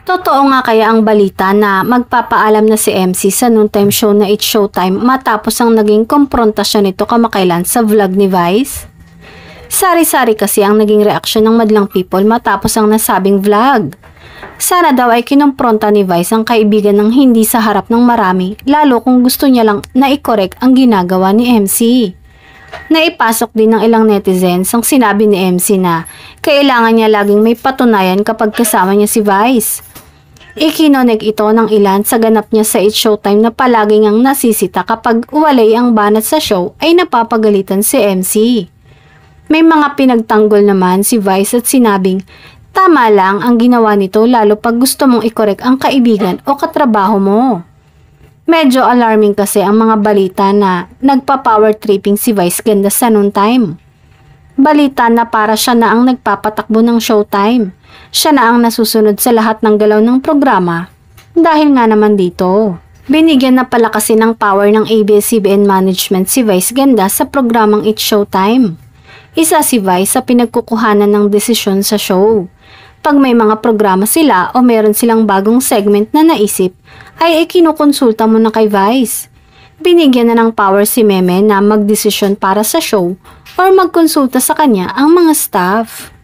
Totoo nga kaya ang balita na magpapaalam na si MC sa noontime show na It's Showtime matapos ang naging komprontasyon nito kamakailan sa vlog ni Vice? Sari-sari kasi ang naging reaksyon ng madlang people matapos ang nasabing vlog. Sana daw ay kinompronta ni Vice ang kaibigan ng hindi sa harap ng marami, lalo kung gusto niya lang na i-correct ang ginagawa ni MC. Naipasok din ng ilang netizens ang sinabi ni MC na kailangan niya laging may patunayan kapag kasama niya si Vice. Ikinonek ito ng ilan sa ganap niya sa It's Showtime na palagi ngang nasisita kapag walay ang banat sa show ay napapagalitan si MC. May mga pinagtanggol naman si Vice at sinabing tama lang ang ginawa nito lalo pag gusto mong i-correct ang kaibigan o katrabaho mo. Medyo alarming kasi ang mga balita na nagpa-power tripping si Vice Ganda sa noontime. Balita na para siya na ang nagpapatakbo ng Showtime. Siya na ang nasusunod sa lahat ng galaw ng programa. Dahil nga naman dito, binigyan na pala kasi ng power ng ABS-CBN management si Vice Ganda sa programang It's Showtime. Isa si Vice sa pinagkukuhanan ng desisyon sa show. Pag may mga programa sila o meron silang bagong segment na naisip, ay ikinukonsulta mo na kay Vice. Binigyan na ng power si Meme na magdesisyon para sa show or magkonsulta sa kanya ang mga staff.